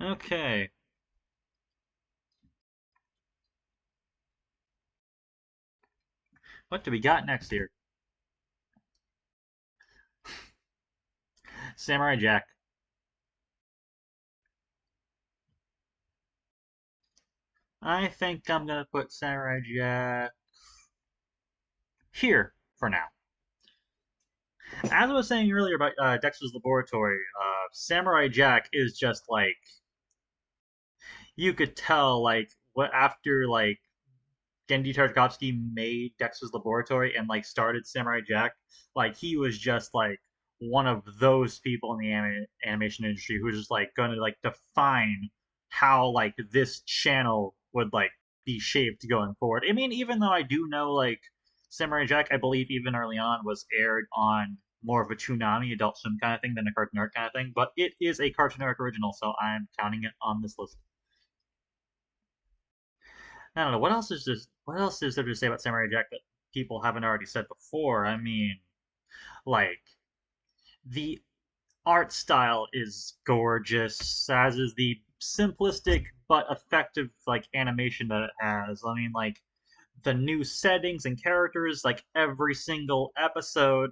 Okay. What do we got next here? Samurai Jack. I think I'm gonna put Samurai Jack here for now. As I was saying earlier about Dexter's Laboratory, Samurai Jack is just like you could tell what after Gendy Tartakovsky made Dexter's Laboratory and started Samurai Jack, he was just one of those people in the animation industry who was just going to define how this channel would be shaped going forward. I mean, even though I do know Samurai Jack, I believe even early on was aired on more of a Toonami Adult Swim kind of thing than a Cartoon Network kind of thing, but it is a Cartoon Network original, so I'm counting it on this list. I don't know what else is just what else is there to say about Samurai Jack that people haven't already said before. I mean, like the art style is gorgeous, as is the simplistic but effective animation that it has. I mean, the new settings and characters, every single episode,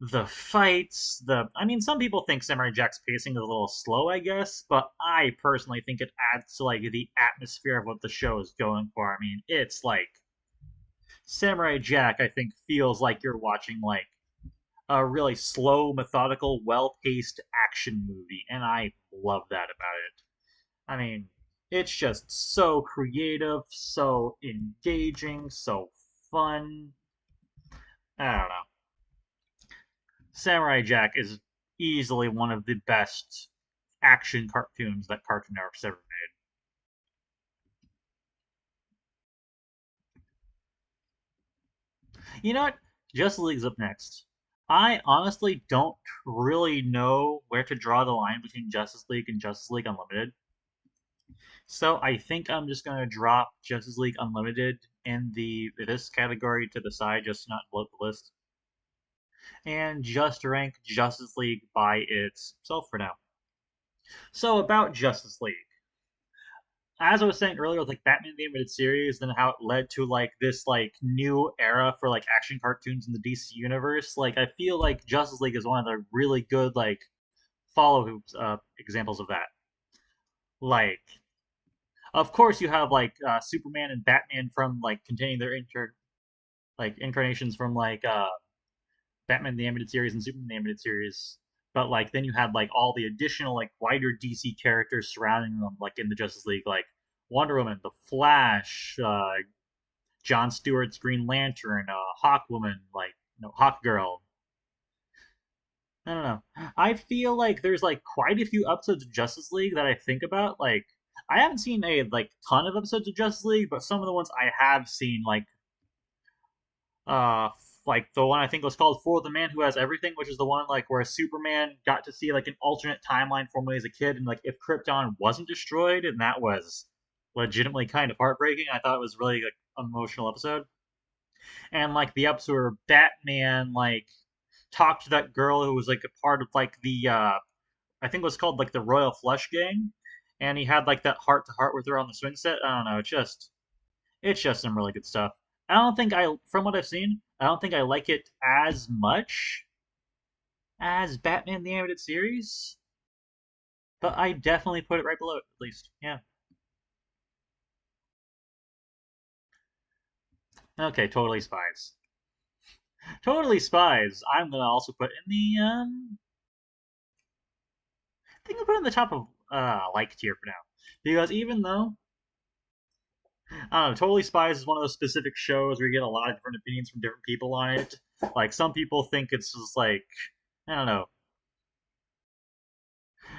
the fights, the I mean, some people think Samurai Jack's pacing is a little slow, I guess, but I personally think it adds to the atmosphere of what the show is going for. I mean, it's Samurai Jack, I think, feels like you're watching a really slow, methodical, well-paced action movie, and I love that about it. I mean, it's just so creative, so engaging, so fun. I don't know. Samurai Jack is easily one of the best action cartoons that Cartoon Network's ever made. You know what? Justice League's up next. I honestly don't really know where to draw the line between Justice League and Justice League Unlimited. So I think I'm just gonna drop Justice League Unlimited in the this category to the side, just to not bloat the list, and just rank Justice League by itself for now. So about Justice League. As I was saying earlier with Batman the Animated Series and how it led to this new era for action cartoons in the DC universe, I feel like Justice League is one of the really good follow examples of that. Like, of course, you have Superman and Batman from containing their incarnations from Batman the Animated Series and Superman the Animated Series. But then you had all the additional wider DC characters surrounding them, in the Justice League, Wonder Woman, the Flash, John Stewart's Green Lantern, Hawkwoman, Hawk Girl. I don't know. I feel like there's quite a few episodes of Justice League that I think about. I haven't seen a ton of episodes of Justice League, but some of the ones I have seen, uh the one I think was called For the Man Who Has Everything, which is the one where Superman got to see an alternate timeline from when he was a kid, and if Krypton wasn't destroyed, and that was legitimately kind of heartbreaking. I thought it was really emotional episode, and the episode where Batman talked to that girl who was a part of the I think it was called the Royal Flush Gang, and he had that heart to heart with her on the swing set. I don't know, it's just some really good stuff. I don't think from what I've seen, I don't think I like it as much as Batman the Animated Series, but I definitely put it right below it, at least. Yeah. Okay, Totally Spies. Totally Spies. I'm gonna also put in the I think I'll put it in the top of like tier for now, because even though I don't know, Totally Spies is one of those specific shows where you get a lot of different opinions from different people on it. Some people think it's just I don't know,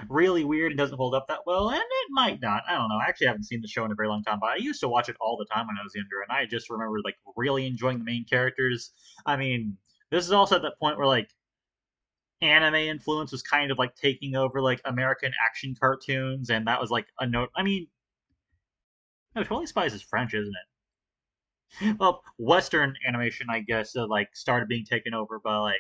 really weird and doesn't hold up that well, and it might not. I don't know. I actually haven't seen the show in a very long time, but I used to watch it all the time when I was younger, and I just remember really enjoying the main characters. I mean, this is also at that point where anime influence was kind of taking over American action cartoons, and that was a note. I mean, no, Totally Spies is French, isn't it? Well, Western animation, I guess, started being taken over by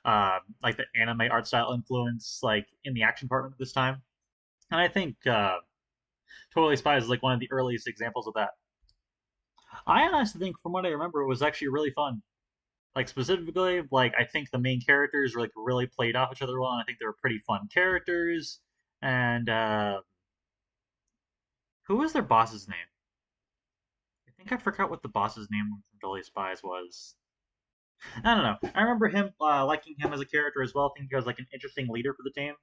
the anime art style influence in the action department at this time. And I think Totally Spies is like one of the earliest examples of that. I honestly think, from what I remember, it was actually really fun. Like specifically, like I think the main characters like really played off each other well, and I think they were pretty fun characters. And who was their boss's name? I think I forgot what the boss's name from Totally Spies was. I don't know. I remember him liking him as a character as well. I think he was like an interesting leader for the team.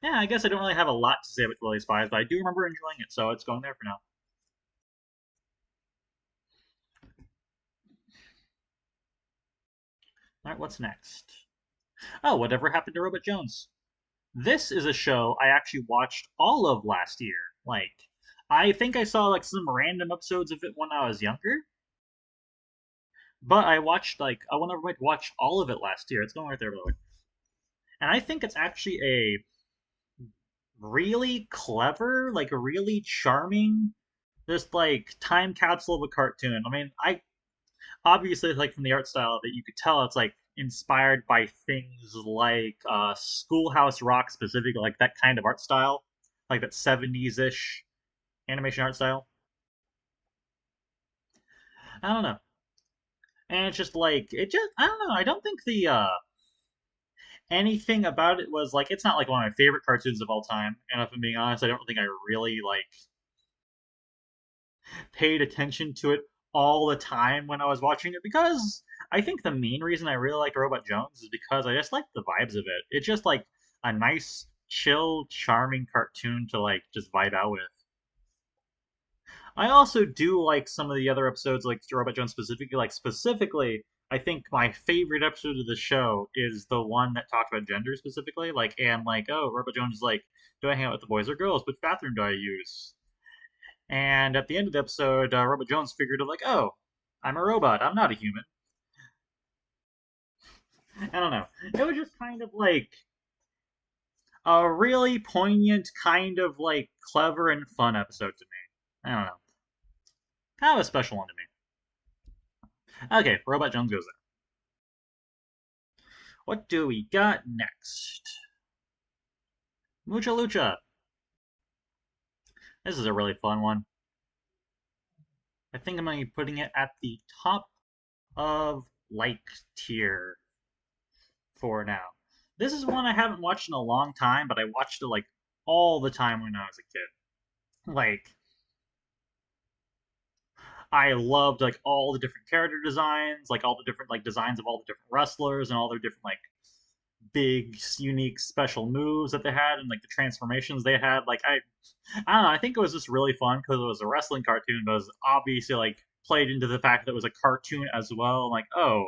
Yeah, I guess I don't really have a lot to say about Totally Spies, but I do remember enjoying it, so it's going there for now. All right, what's next? Oh, whatever happened to Robot Jones? This is a show I actually watched all of last year. Like, I think I saw like some random episodes of it when I was younger, but I watched like I went over to watch all of it last year. It's going right there, by the way. And I think it's actually a really clever, like a really charming, just like time capsule of a cartoon. I mean, I obviously like from the art style that you could tell it's like inspired by things like Schoolhouse Rock specifically, like that kind of art style, like that 70s ish animation art style. I don't know. And it's just like it just I don't know. I don't think the anything about it was like it's not like one of my favorite cartoons of all time. And if I'm being honest, I don't think I really like paid attention to it all the time when I was watching it because I think the main reason I really liked Robot Jones is because I just like the vibes of it. It's just like a nice, chill, charming cartoon to like just vibe out with. I also do like some of the other episodes, like Robot Jones specifically. Like specifically, I think my favorite episode of the show is the one that talked about gender specifically. Like, and like, oh, Robot Jones is like, do I hang out with the boys or girls? Which bathroom do I use? And at the end of the episode, Robot Jones figured out like, oh, I'm a robot. I'm not a human. I don't know. It was just kind of like a really poignant, kind of like clever and fun episode to me. I don't know. Kind of a special one to me. Okay, Robot Jones goes there. What do we got next? Mucha Lucha. This is a really fun one. I think I'm going to be putting it at the top of like tier for now. This is one I haven't watched in a long time, but I watched it like all the time when I was a kid. Like I loved like all the different character designs, like all the different like designs of all the different wrestlers and all their different like big, unique, special moves that they had and like the transformations they had. Like I don't know. I think it was just really fun because it was a wrestling cartoon, but it was obviously like played into the fact that it was a cartoon as well. Like oh,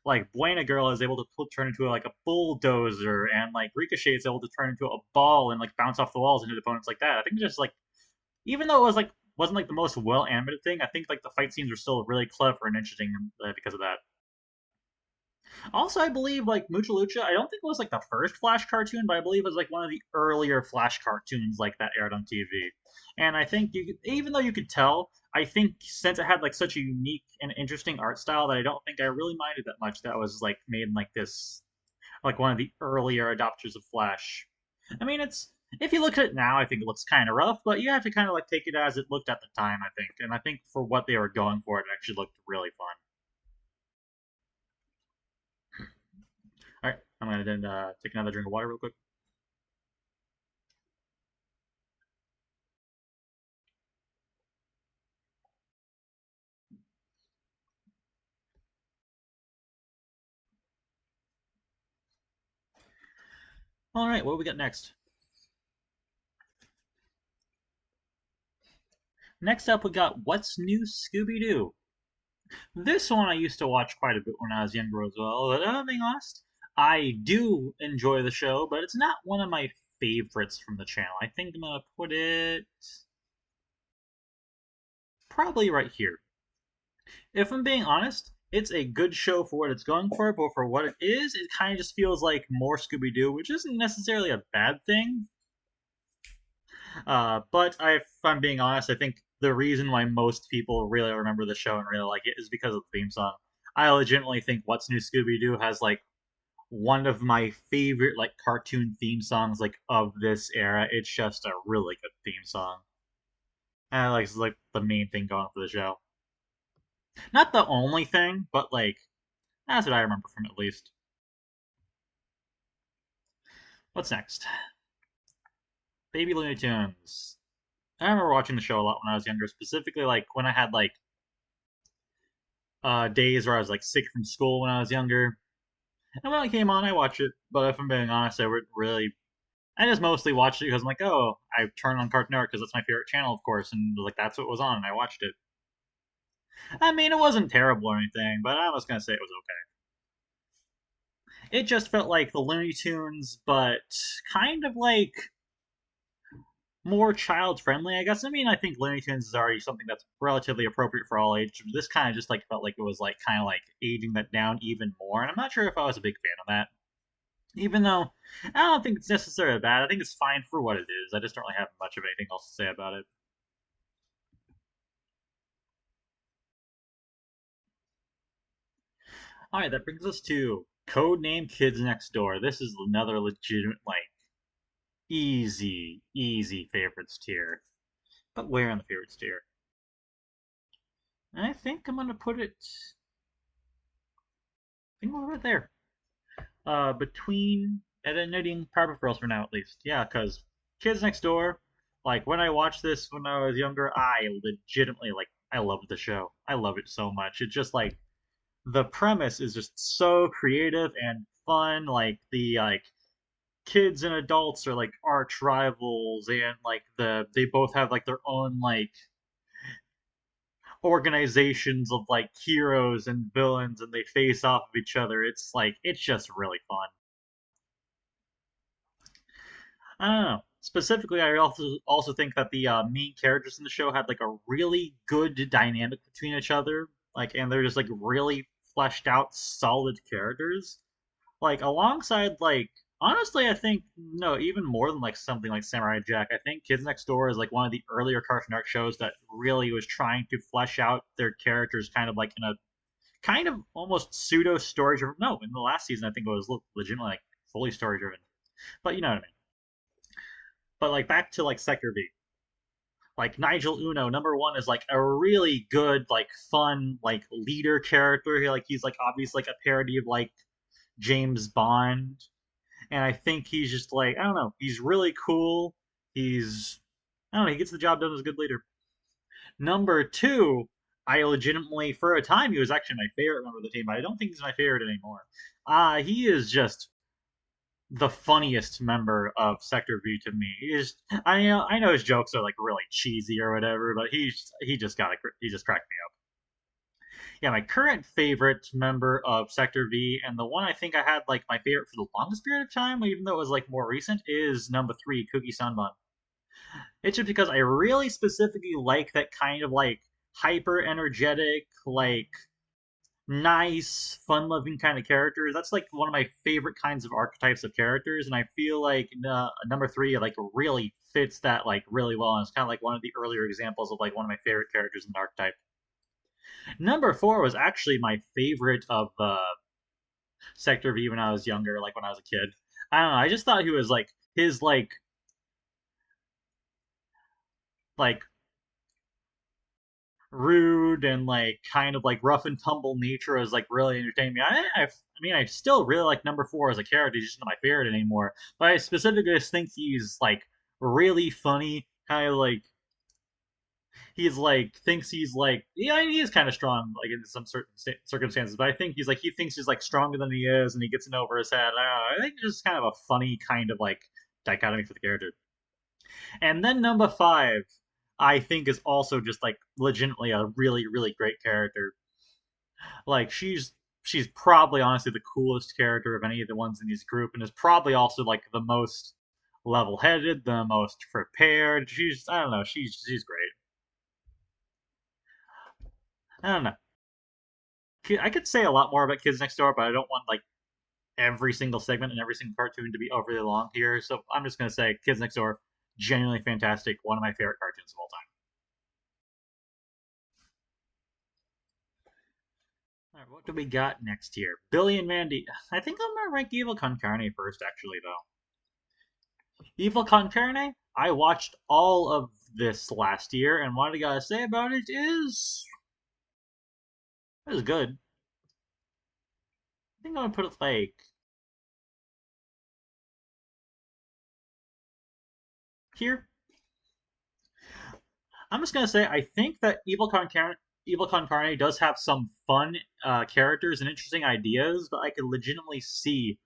like Buena Girl is able to turn into like a bulldozer, and like Ricochet is able to turn into a ball and like bounce off the walls into opponents like that. I think just like even though it was like wasn't like the most well animated thing, I think like the fight scenes were still really clever and interesting because of that. Also, I believe like Mucha Lucha, I don't think it was like the first Flash cartoon, but I believe it was like one of the earlier Flash cartoons like that aired on TV. And I think even though you could tell, I think since it had like such a unique and interesting art style that I don't think I really minded that much that was like made in like this like one of the earlier adopters of Flash. I mean, it's if you look at it now, I think it looks kind of rough, but you have to kind of like take it as it looked at the time. I think, and I think for what they were going for, it actually looked really fun. All right, I'm gonna then take another drink of water real quick. All right, what do we got next? Next up, we got What's New Scooby Doo. This one I used to watch quite a bit when I was younger as well. But being honest, I do enjoy the show, but it's not one of my favorites from the channel. I think I'm gonna put it probably right here. If I'm being honest, it's a good show for what it's going for, but for what it is, it kind of just feels like more Scooby Doo, which isn't necessarily a bad thing. But if I'm being honest, I think the reason why most people really remember the show and really like it is because of the theme song. I legitimately think What's New Scooby Doo has like one of my favorite like cartoon theme songs like of this era. It's just a really good theme song. And like it's like the main thing going for the show. Not the only thing, but like that's what I remember from it at least. What's next? Baby Looney Tunes. I remember watching the show a lot when I was younger, specifically like when I had like days where I was like sick from school when I was younger. And when it came on, I watched it. But if I'm being honest, I would really, I just mostly watched it because I'm like, oh, I turned on Cartoon Network because that's my favorite channel, of course, and like that's what was on, and I watched it. I mean, it wasn't terrible or anything, but I was gonna say it was okay. It just felt like the Looney Tunes, but kind of like more child friendly, I guess. I mean, I think Looney Tunes is already something that's relatively appropriate for all ages. This kind of just like felt like it was like kind of like aging that down even more, and I'm not sure if I was a big fan of that. Even though I don't think it's necessarily bad, I think it's fine for what it is. I just don't really have much of anything else to say about it. All right, that brings us to Codename Kids Next Door. This is another legitimate, like, easy favorites tier. But where in the favorites tier? I think I'm gonna put it. I think we're right there. Between Ed, Edd n Eddy and Powerpuff Girls for now, at least. Yeah, because Kids Next Door, like when I watched this when I was younger, I legitimately like I loved the show. I love it so much. It's just like the premise is just so creative and fun. Like the kids and adults are like arch rivals, and like they both have like their own like organizations of like heroes and villains, and they face off of each other. It's like it's just really fun. I don't know. Specifically, I also think that the main characters in the show had like a really good dynamic between each other. Like, and they're just like really fleshed out, solid characters. Like alongside like honestly, I think no, even more than like something like Samurai Jack. I think Kids Next Door is like one of the earlier Cartoon Network shows that really was trying to flesh out their characters, kind of like in a kind of almost pseudo story driven. No, in the last season, I think it was legitimately like fully story driven. But you know what I mean. But like back to like Sector V, like Nigel Uno, number one is like a really good, like fun, like leader character. Like he's like obviously like a parody of like James Bond, and I think he's just like I don't know, he's really cool. He's I don't know, he gets the job done as a good leader. Number two, I legitimately for a time he was actually my favorite member of the team, but I don't think he's my favorite anymore. He is just the funniest member of Sector V to me. I know his jokes are like really cheesy or whatever, but he just cracked me up. Yeah, my current favorite member of Sector V, and the one I think I had like my favorite for the longest period of time, even though it was like more recent, is number three, Cookie Sanban. It's just because I really specifically like that kind of like hyper energetic, like nice, fun-loving kind of characters. That's like one of my favorite kinds of archetypes of characters, and I feel like number three like really fits that like really well. And it's kind of like one of the earlier examples of like one of my favorite characters in the archetype. Number four was actually my favorite of Sector V when I was younger, like when I was a kid. I don't know. I just thought he was like his like rude and like kind of like rough and tumble nature is like really entertaining me. I mean, I still really like number four as a character. He's just not my favorite anymore. But I specifically just think he's like really funny. Kind of like he's like thinks he's like yeah he is kind of strong like in some certain circumstances. But I think he's like he thinks he's like stronger than he is, and he gets it over his head. I don't know. I think it's just kind of a funny kind of like dichotomy for the character. And then number five, I think is also just like legitimately a really great character. Like she's probably honestly the coolest character of any of the ones in this group, and is probably also like the most level-headed, the most prepared. She's I don't know, she's great. I don't know. I could say a lot more about Kids Next Door, but I don't want like every single segment and every single cartoon to be overly long here. So I'm just gonna say Kids Next Door, genuinely fantastic, one of my favorite cartoons of all time. What do we got next here? Billy and Mandy. I think I'm gonna rank Evil Con Carne first, actually, though. Evil Con Carne. I watched all of this last year, and what I gotta say about it is, it was good. I think I'm gonna put it like here. I'm just gonna say I think that Evil Con Carne does have some fun characters and interesting ideas, but I could legitimately see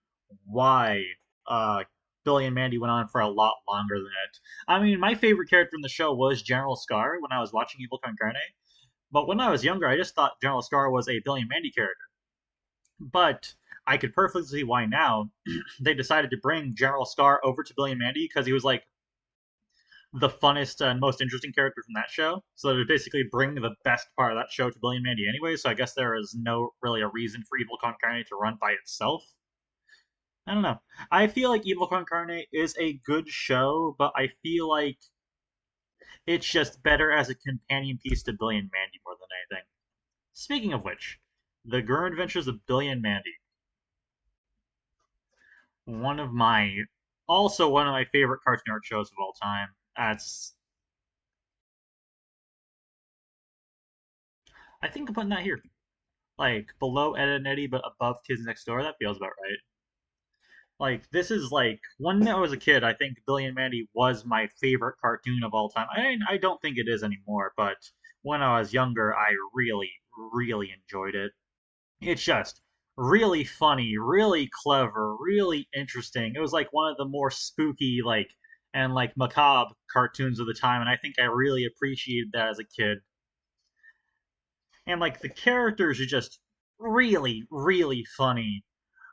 why uh, Billy and Mandy went on for a lot longer than it. I mean, my favorite character in the show was General Scar when I was watching Evil Con Carne, but when I was younger, I just thought General Scar was a Billy and Mandy character. But I could perfectly see why now they decided to bring General Scar over to Billy and Mandy because he was like the funnest and most interesting character from that show. So they would basically bring the best part of that show to Billy and Mandy anyway. So I guess there is no really a reason for Evil Con Carne to run by itself. I don't know. I feel like Evil Con Carne is a good show, but I feel like it's just better as a companion piece to Billy and Mandy more than anything. Speaking of which, The Grim Adventures of Billy and Mandy. One of my also one of my favorite Cartoon Network shows of all time. That's I think I'm putting that here. Like below Ed and Eddie but above Kids Next Door, that feels about right. Like this is like when I was a kid, I think Billy and Mandy was my favorite cartoon of all time. I don't think it is anymore, but when I was younger, I really enjoyed it. It's just really funny, really clever, really interesting. It was like one of the more spooky and like macabre cartoons of the time, and I think I really appreciated that as a kid. And like the characters are just really funny.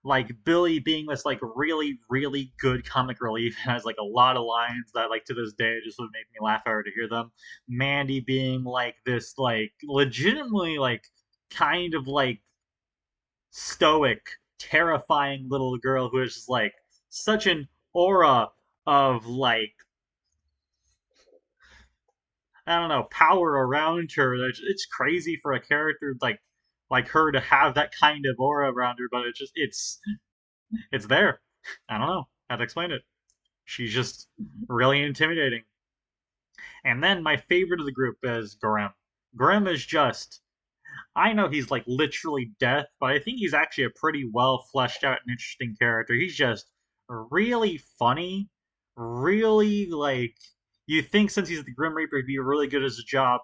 Like Billy being this like really good comic relief and has like a lot of lines that like to this day just would make me laugh ever to hear them. Mandy being like this like legitimately like kind of like stoic, terrifying little girl who is just like such an aura of like I don't know power around her. It's crazy for a character like her to have that kind of aura around her, but it's there. I don't know how to explain it. She's just really intimidating. And then my favorite of the group is Grimm. Grimm is just I know he's like literally death, but I think he's actually a pretty well fleshed out and interesting character. He's just really funny, really like you think since he's the Grim Reaper he'd be really good at his job,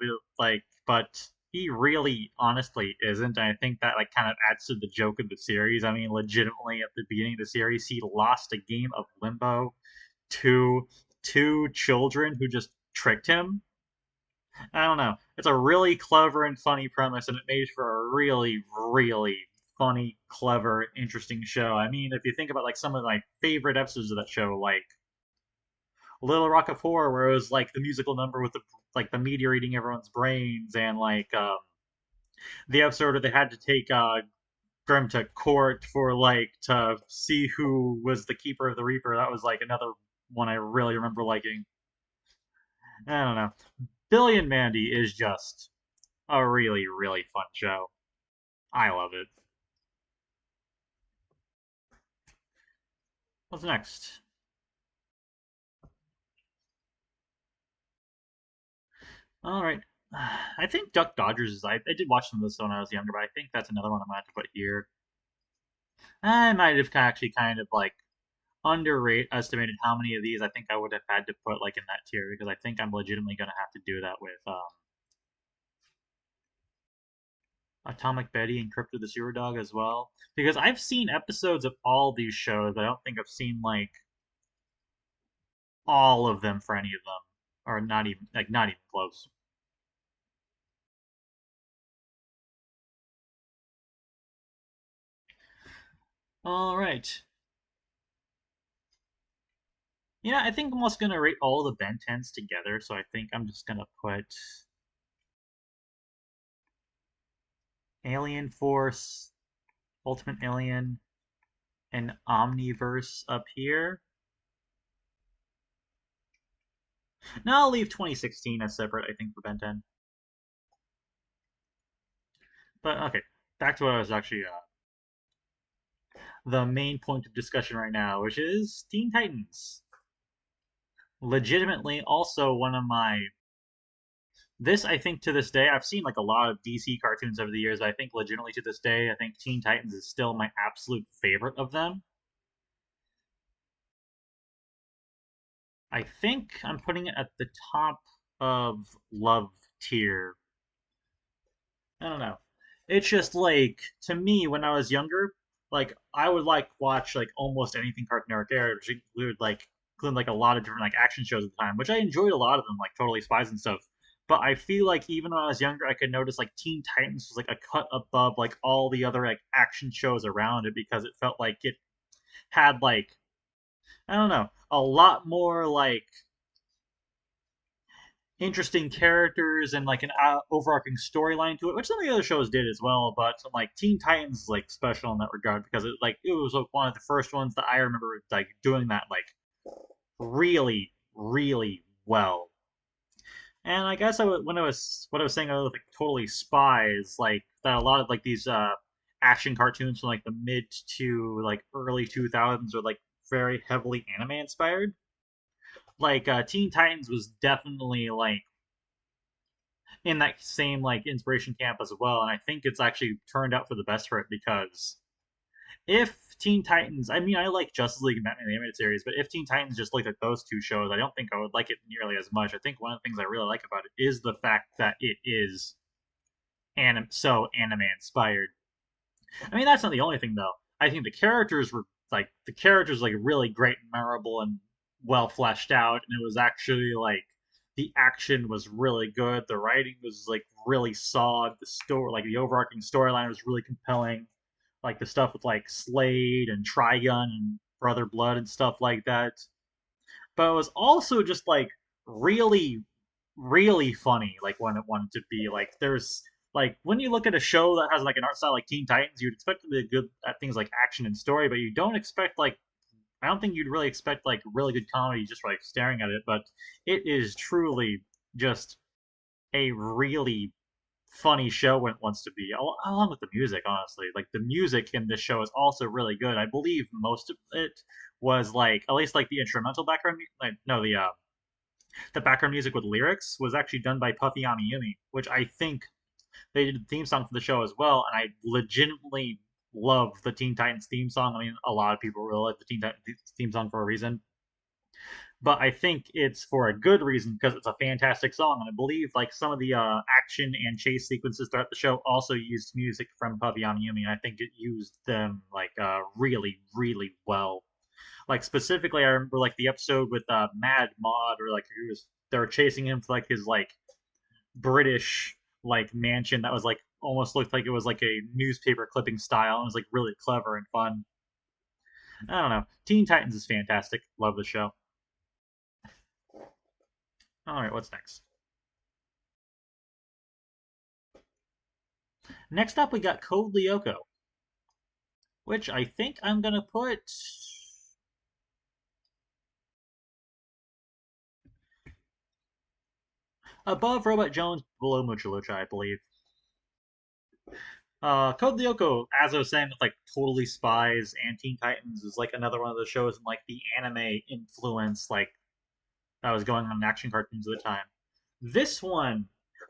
but he really honestly isn't. And I think that like kind of adds to the joke of the series. I mean, legitimately at the beginning of the series, he lost a game of Limbo to two children who just tricked him. I don't know. It's a really clever and funny premise, and it made for a really funny, clever, interesting show. I mean, if you think about like some of my favorite episodes of that show, like Little Rock of Horror, where it was like the musical number with the meteor eating everyone's brains, and like the episode where they had to take Grim to court for like to see who was the keeper of the Reaper. That was like another one I really remember liking. I don't know. Billy and Mandy is just a really fun show. I love it. What's next? All right. I think Duck Dodgers is. I did watch some of this when I was younger, but I think that's another one I'm gonna have to put here. I might have actually kind of like underrate estimated how many of these I think I would have had to put like in that tier because I think I'm legitimately gonna have to do that with Atomic Betty and Crypto the Sewer Dog as well because I've seen episodes of all these shows, but I don't think I've seen like all of them for any of them, or not even close. All right. Yeah, I think I'm also gonna rate all the Ben 10s together, so I think I'm just gonna put Alien Force, Ultimate Alien, and Omniverse up here. Now I'll leave 2016 as separate, I think, for Ben 10. But okay. back to what I was actually the main point of discussion right now, which is Teen Titans. Legitimately, also one of my this I think to this day I've seen like a lot of DC cartoons over the years. But I think legitimately to this day I think Teen Titans is still my absolute favorite of them. I think I'm putting it at the top of love tier. I don't know. It's just like to me when I was younger, like I would like watch like almost anything Cartoon Network aired, which include like a lot of different like action shows at the time, which I enjoyed a lot of them, like Totally Spies and stuff. But I feel like even when I was younger, I could notice like Teen Titans was like a cut above like all the other like action shows around it because it felt like it had like I don't know a lot more like interesting characters and like an overarching storyline to it, which some of the other shows did as well. But like Teen Titans is like special in that regard because it was like one of the first ones that I remember like doing that like really well. And I guess when I was what I was saying about like Totally Spies, like that a lot of like these action cartoons from like the mid to like early 2000s are like very heavily anime inspired. Like Teen Titans was definitely like in that same like inspiration camp as well, and I think it's actually turned out for the best for it because if Teen Titans, I mean, I like Justice League and Batman the Animated Series, but if Teen Titans just looked at those two shows, I don't think I would like it nearly as much. I think one of the things I really like about it is the fact that it is so anime inspired. I mean, that's not the only thing though. I think the characters like really great and memorable and well fleshed out, and it was actually like the action was really good. The writing was like really solid. The story, like the overarching storyline, was really compelling. Like the stuff with like Slade and Trigun and Brother Blood and stuff like that. But it was also just like really really funny, like when it wanted to be. Like there's like when you look at a show that has like an art style like Teen Titans, you'd expect to be good at things like action and story, but you don't expect like I don't think you'd really expect like really good comedy just like staring at it. But it is truly just a really funny show when it wants to be, along with the music. Honestly, like the music in this show is also really good. I believe most of it was like at least like the instrumental background, like no the background music with lyrics was actually done by Puffy Amiyumi, which I think they did the theme song for the show as well. And I legitimately love the Teen Titans theme song. I mean, a lot of people really like the Teen Titans theme song for a reason, but I think it's for a good reason because it's a fantastic song. And I believe like some of the action and chase sequences throughout the show also used music from Puffy Amiyumi, and I think it used them like really well. Like specifically, I remember like the episode with Mad Mod, or like they were chasing him for like his like British like mansion that was like almost looked like it was like a newspaper clipping style. And it was like really clever and fun. I don't know. Teen Titans is fantastic. Love the show. All right, what's next? Next up, we got Code Lyoko, which I think I'm gonna put above Robot Jones, below Mucha Lucha, I believe. Code Lyoko, as I was saying, with like Totally Spies and Teen Titans, is like another one of those shows in like the anime influence, like that was going on in action cartoons at the time. This one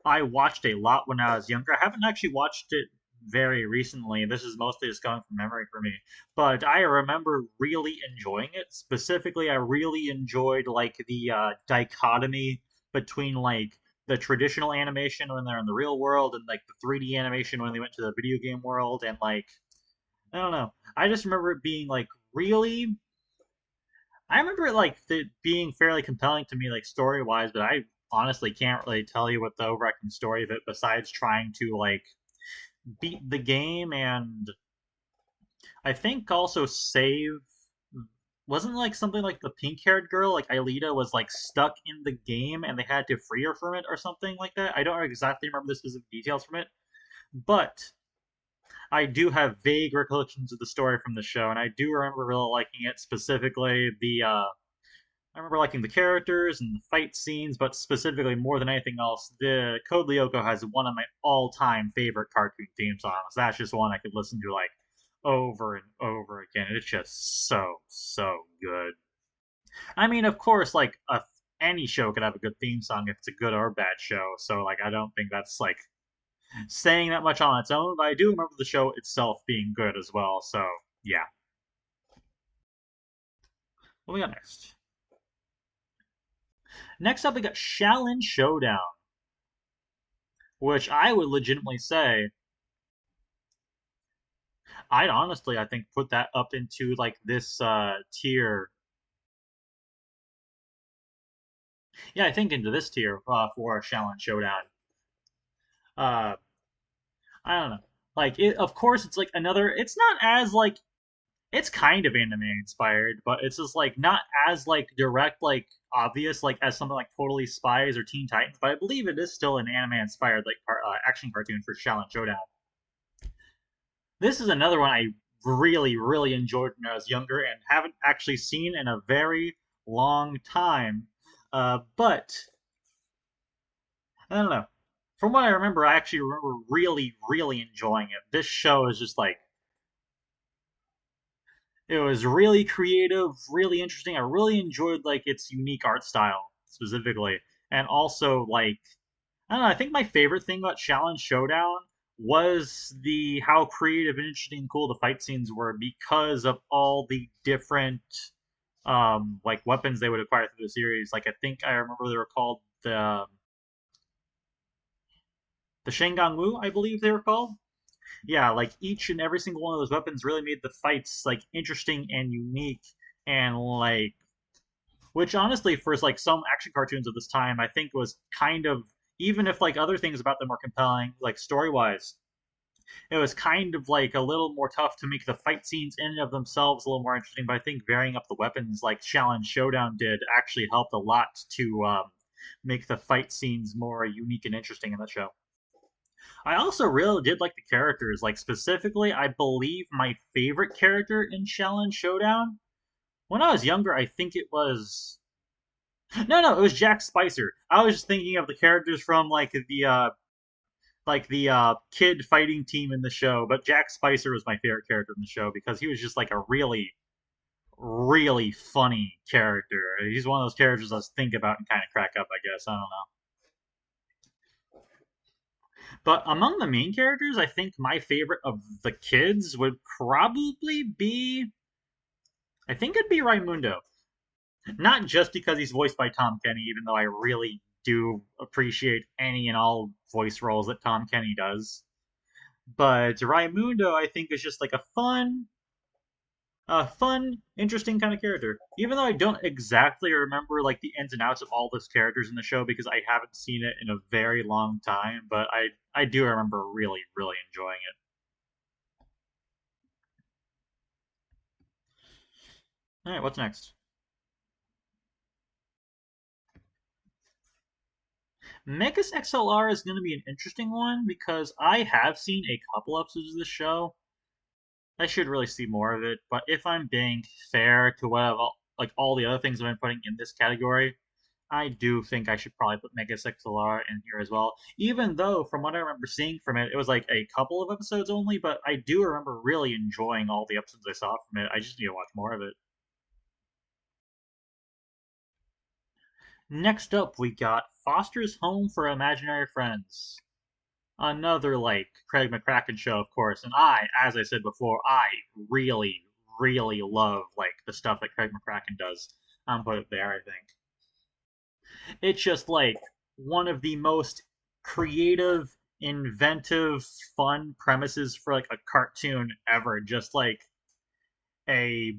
I watched a lot when I was younger. I haven't actually watched it very recently. This is mostly just going from memory for me. But I remember really enjoying it. Specifically, I really enjoyed like the dichotomy between like the traditional animation when they're in the real world and like the 3D animation when they went to the video game world, and like I don't know. I just remember it being like really I remember it like being fairly compelling to me, like story wise, but I honestly can't really tell you what the overarching story of it besides trying to like beat the game and I think also save. Wasn't like something like the pink haired girl, like Aelita, was like stuck in the game and they had to free her from it or something like that. I don't exactly remember the specific details from it, but I do have vague recollections of the story from the show, and I do remember really liking it. Specifically, I remember liking the characters and the fight scenes, but specifically more than anything else, the Code Lyoko has one of my all-time favorite cartoon theme songs. That's just one I could listen to like over and over again. It's just so good. I mean, of course, like any show could have a good theme song if it's a good or bad show. So like, I don't think that's like saying that much on its own. But I do remember the show itself being good as well. So yeah. What we got next? Next up, we got Shaolin Showdown, which I would legitimately say, I'd honestly, I think, put that up into like this tier. Yeah, I think into this tier for Shaolin Showdown. Uh, I don't know. Like, of course, it's like another. It's not as like it's kind of anime inspired, but it's just like not as like direct, like obvious, like as something like Totally Spies or Teen Titans. But I believe it is still an anime inspired like action cartoon for Shaolin Showdown. This is another one I really enjoyed when I was younger and haven't actually seen in a very long time. But I don't know. From what I remember, I actually remember really enjoying it. This show is just like it was really creative, really interesting. I really enjoyed like its unique art style specifically, and also like I don't know. I think my favorite thing about Challenge Showdown was the how creative and interesting and cool the fight scenes were because of all the different like weapons they would acquire through the series. Like I think I remember they were called the Shengang Wu, I believe they were called. Yeah, like each and every single one of those weapons really made the fights like interesting and unique and like which honestly for like some action cartoons of this time I think was kind of even if like other things about them were compelling like story wise it was kind of like a little more tough to make the fight scenes in and of themselves a little more interesting, but I think varying up the weapons like Challenge Showdown did actually helped a lot to make the fight scenes more unique and interesting in the show. I also really did like the characters. Like specifically, I believe my favorite character in Challenge Showdown. When I was younger, I think it was no, it was Jack Spicer. I was just thinking of the characters from like the kid fighting team in the show, but Jack Spicer was my favorite character in the show because he was just like a really funny character. He's one of those characters I was think about and kind of crack up. I guess I don't know. But among the main characters, I think my favorite of the kids would probably be. I think it'd be Raimundo. Not just because he's voiced by Tom Kenny, even though I really do appreciate any and all voice roles that Tom Kenny does. But Raimundo, I think, is just like a fun, interesting kind of character. Even though I don't exactly remember like the ins and outs of all those characters in the show because I haven't seen it in a very long time, but I do remember really enjoying it. All right, what's next? Megas XLR is going to be an interesting one because I have seen a couple episodes of the show. I should really see more of it, but if I'm being fair to what like all the other things I've been putting in this category, I do think I should probably put Megas XLR in here as well. Even though, from what I remember seeing from it, it was like a couple of episodes only, but I do remember really enjoying all the episodes I saw from it. I just need to watch more of it. Next up, we got Foster's Home for Imaginary Friends. Another like Craig McCracken show, of course. And as I said before, I really love like the stuff that Craig McCracken does. Put it there, I think. It's just like one of the most creative, inventive, fun premises for like a cartoon ever. Just like a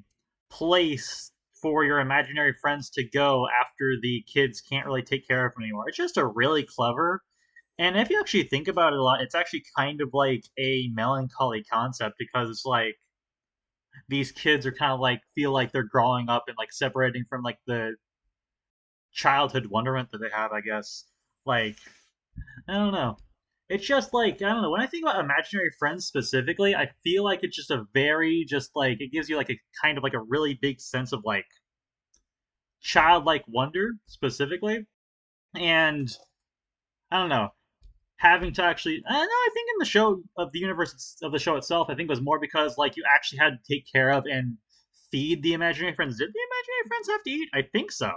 place for your imaginary friends to go after the kids can't really take care of them anymore. It's just a really clever and if you actually think about it a lot, it's actually kind of like a melancholy concept because it's like these kids are kind of like feel like they're growing up and like separating from like the childhood wonderment that they have, I guess. Like, I don't know. It's just like, I don't know. When I think about imaginary friends specifically, I feel like it's just a very, just like, it gives you like a kind of like a really big sense of like childlike wonder specifically, and I don't know, having to actually no, I think in the show of the universe of the show itself, I think it was more because like you actually had to take care of and feed the imaginary friends. Did the imaginary friends have to eat? I think so.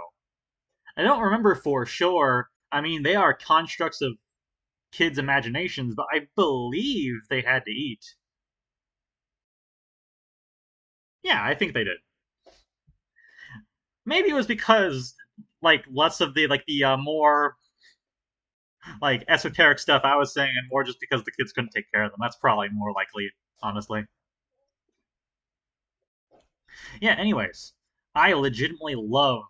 I don't remember for sure. I mean, they are constructs of kids' imaginations, but I believe they had to eat. Yeah, I think they did. Maybe it was because like less of the more like esoteric stuff I was saying, and more just because the kids couldn't take care of them. That's probably more likely, honestly. Yeah. Anyways, I legitimately love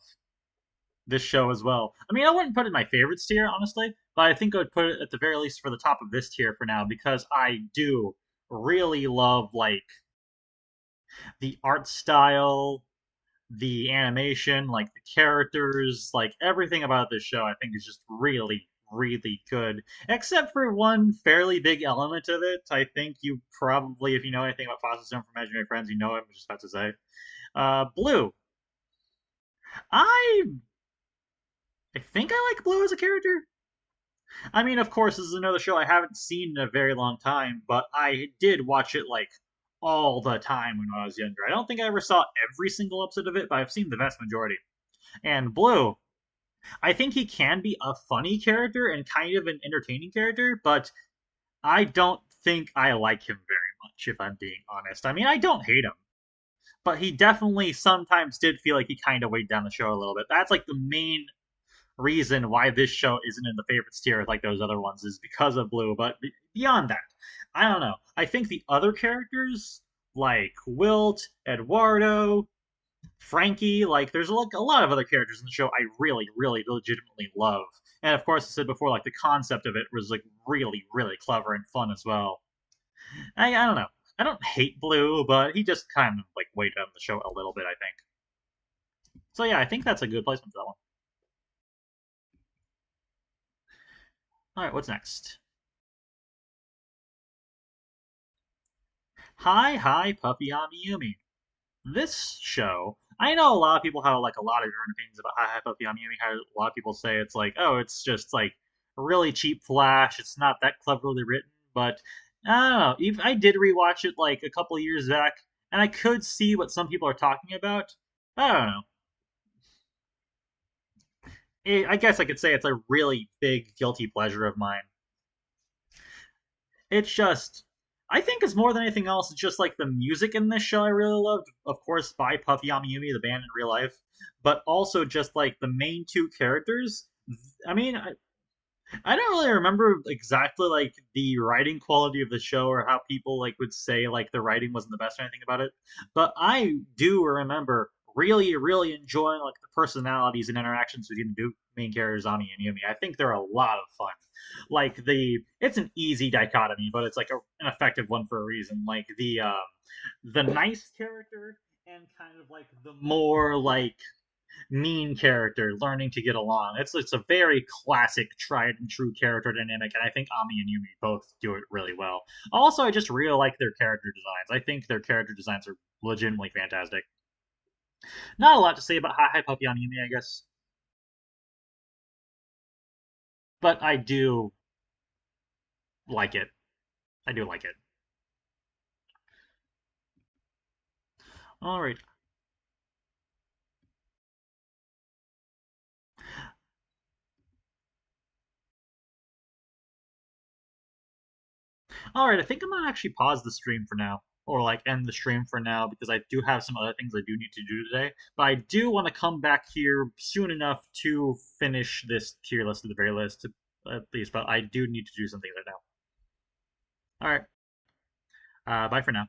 this show as well. I mean, I wouldn't put it in my favorites tier, honestly, but I think I would put it at the very least for the top of this tier for now because I do really love like the art style, the animation, like the characters, like everything about this show, I think is just really, really good. Except for one fairly big element of it. I think you probably, if you know anything about Foster Stone from Imaginary Friends, you know what I'm just about to say. Blue. I I think I like Blue as a character. I mean, of course, this is another show I haven't seen in a very long time, but I did watch it like all the time when I was younger. I don't think I ever saw every single episode of it, but I've seen the vast majority. And Blue, I think he can be a funny character and kind of an entertaining character, but I don't think I like him very much, if I'm being honest. I mean, I don't hate him, but he definitely sometimes did feel like he kind of weighed down the show a little bit. That's like the main reason why this show isn't in the favorites tier like those other ones is because of Blue. But beyond that, I don't know. I think the other characters like Wilt, Eduardo, Frankie, like there's like a lot of other characters in the show I really, really legitimately love. And of course, I said before, like the concept of it was like really, really clever and fun as well. I don't know. I don't hate Blue, but he just kind of like weighed on the show a little bit, I think. So yeah, I think that's a good placement for that one. All right, what's next? Hi, hi, Puppy Amiyumi. This show, I know a lot of people have like a lot of different opinions about Hi Hi Puppy Amiyumi. How a lot of people say it's like, oh, it's just like really cheap flash. It's not that cleverly written. But I don't know. I did rewatch it like a couple of years back, and I could see what some people are talking about. I don't know. I guess I could say it's a really big guilty pleasure of mine. It's just, I think it's more than anything else. It's just like the music in this show I really loved, of course, by Puffy Amiyumi, the band in real life, but also just like the main two characters. I mean, I don't really remember exactly like the writing quality of the show or how people like would say like the writing wasn't the best or anything about it, but I do remember really, really enjoying like the personalities and interactions between the two main characters, Ani and Yumi. I think they're a lot of fun. Like it's an easy dichotomy, but it's like an effective one for a reason. Like the nice character and kind of like the more like mean character learning to get along. It's a very classic, tried and true character dynamic, and I think Ami and Yumi both do it really well. Also, I just really like their character designs. I think their character designs are legitimately fantastic. Not a lot to say about Hi Hi Puppy on Yumi, I guess, but I do like it. I do like it. All right, all right. I think I'm gonna actually pause the stream for now, or like end the stream for now because I do have some other things I do need to do today. But I do want to come back here soon enough to finish this tier list at the very least, at least. But I do need to do something right now. All right. Bye for now.